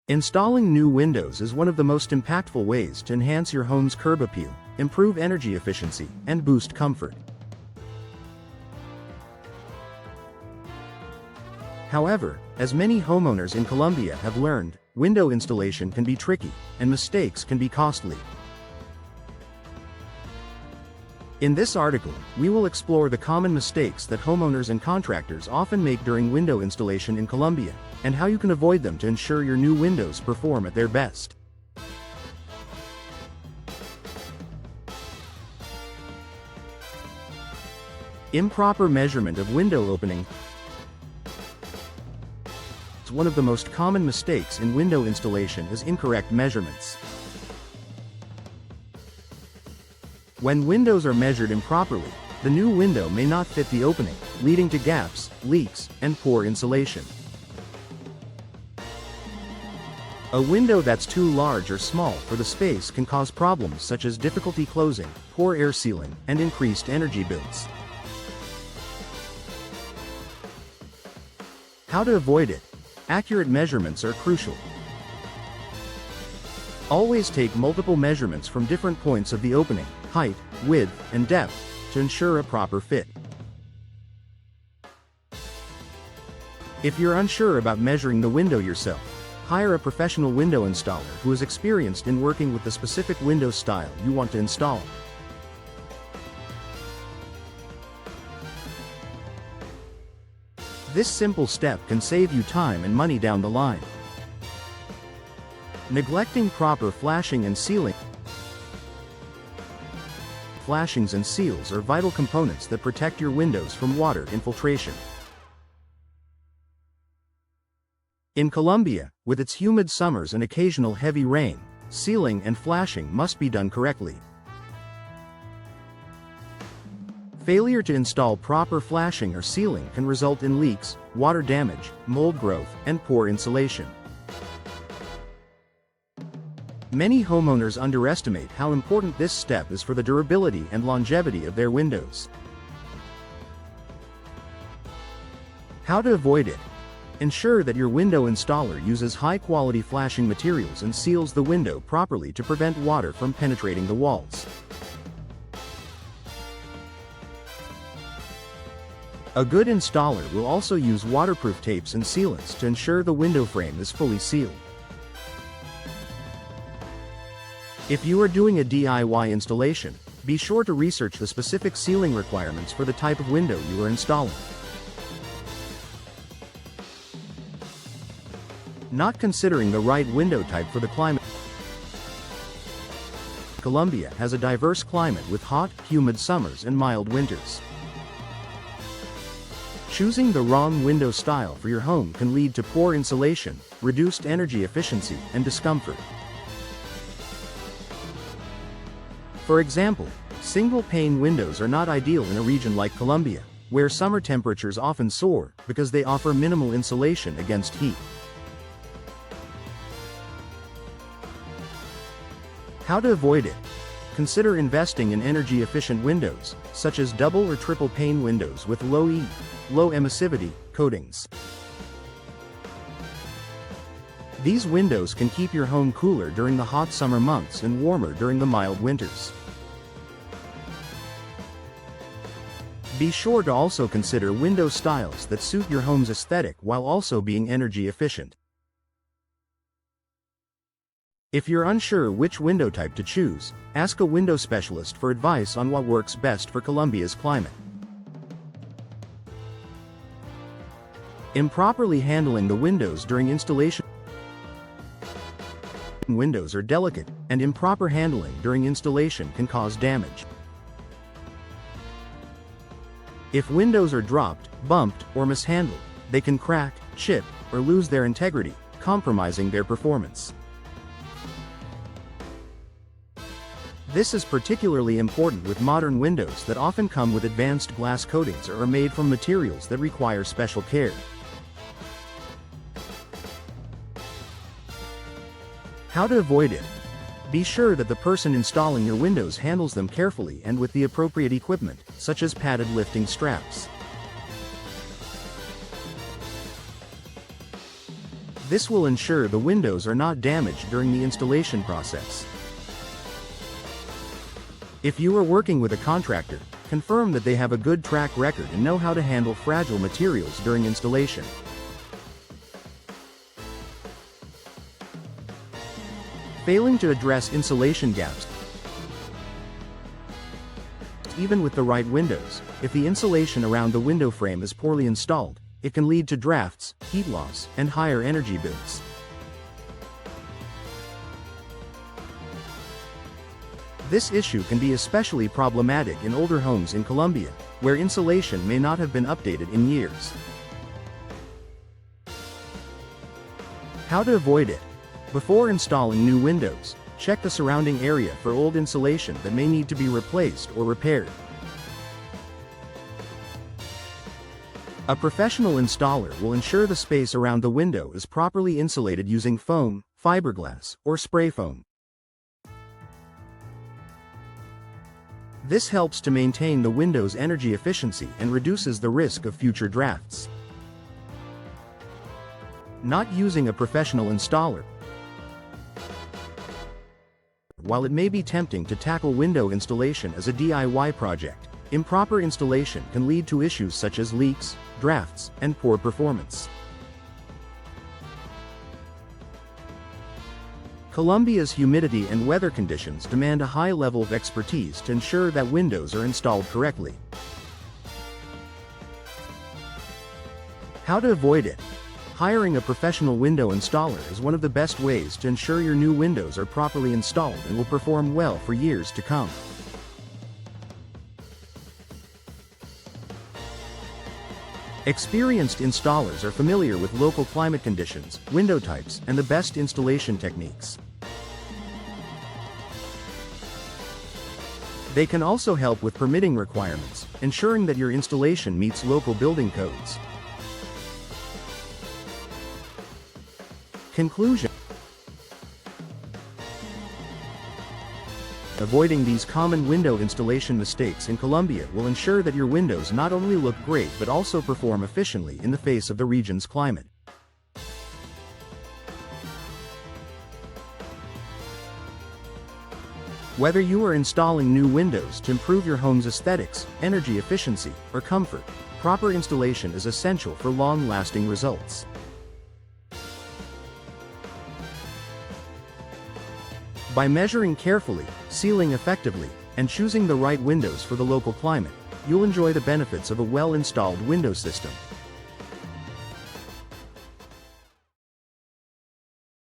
Installing new windows is one of the most impactful ways to enhance your home's curb appeal, improve energy efficiency, and boost comfort. However, as many homeowners in Colombia have learned, window installation can be tricky, and mistakes can be costly. In this article, we will explore the common mistakes that homeowners and contractors often make during window installation in Colombia, and how you can avoid them to ensure your new windows perform at their best. Improper measurement of window opening. One of the most common mistakes in window installation is incorrect measurements. When windows are measured improperly, the new window may not fit the opening, leading to gaps, leaks, and poor insulation. A window that's too large or small for the space can cause problems such as difficulty closing, poor air sealing, and increased energy bills. How to avoid it? Accurate measurements are crucial. Always take multiple measurements from different points of the opening, height, width, and depth, to ensure a proper fit. If you're unsure about measuring the window yourself, hire a professional window installer who is experienced in working with the specific window style you want to install. This simple step can save you time and money down the line. Neglecting proper flashing and sealing. Flashings and seals are vital components that protect your windows from water infiltration. In Colombia, with its humid summers and occasional heavy rain, sealing and flashing must be done correctly. Failure to install proper flashing or sealing can result in leaks, water damage, mold growth, and poor insulation. Many homeowners underestimate how important this step is for the durability and longevity of their windows. How to avoid it? Ensure that your window installer uses high-quality flashing materials and seals the window properly to prevent water from penetrating the walls. A good installer will also use waterproof tapes and sealants to ensure the window frame is fully sealed. If you are doing a DIY installation, be sure to research the specific sealing requirements for the type of window you are installing. Not considering the right window type for the climate. Colombia has a diverse climate with hot, humid summers and mild winters. Choosing the wrong window style for your home can lead to poor insulation, reduced energy efficiency, and discomfort. For example, single-pane windows are not ideal in a region like Colombia, where summer temperatures often soar because they offer minimal insulation against heat. How to avoid it? Consider investing in energy-efficient windows, such as double or triple pane windows with low emissivity coatings. These windows can keep your home cooler during the hot summer months and warmer during the mild winters. Be sure to also consider window styles that suit your home's aesthetic while also being energy efficient. If you're unsure which window type to choose, ask a window specialist for advice on what works best for Colombia's climate. Improperly handling the windows during installation. Windows are delicate, and improper handling during installation can cause damage. If windows are dropped, bumped, or mishandled, they can crack, chip, or lose their integrity, compromising their performance. This is particularly important with modern windows that often come with advanced glass coatings or are made from materials that require special care. How to avoid it? Be sure that the person installing your windows handles them carefully and with the appropriate equipment, such as padded lifting straps. This will ensure the windows are not damaged during the installation process. If you are working with a contractor, confirm that they have a good track record and know how to handle fragile materials during installation. Failing to address insulation gaps. Even with the right windows, if the insulation around the window frame is poorly installed, it can lead to drafts, heat loss, and higher energy bills. This issue can be especially problematic in older homes in Colombia, where insulation may not have been updated in years. How to avoid it? Before installing new windows, check the surrounding area for old insulation that may need to be replaced or repaired. A professional installer will ensure the space around the window is properly insulated using foam, fiberglass, or spray foam. This helps to maintain the window's energy efficiency and reduces the risk of future drafts. Not using a professional installer. While it may be tempting to tackle window installation as a DIY project, improper installation can lead to issues such as leaks, drafts, and poor performance. Colombia's humidity and weather conditions demand a high level of expertise to ensure that windows are installed correctly. How to avoid it? Hiring a professional window installer is one of the best ways to ensure your new windows are properly installed and will perform well for years to come. Experienced installers are familiar with local climate conditions, window types, and the best installation techniques. They can also help with permitting requirements, ensuring that your installation meets local building codes. Conclusion. Avoiding these common window installation mistakes in Colombia will ensure that your windows not only look great but also perform efficiently in the face of the region's climate. Whether you are installing new windows to improve your home's aesthetics, energy efficiency, or comfort, proper installation is essential for long-lasting results. By measuring carefully, sealing effectively, and choosing the right windows for the local climate, you'll enjoy the benefits of a well-installed window system.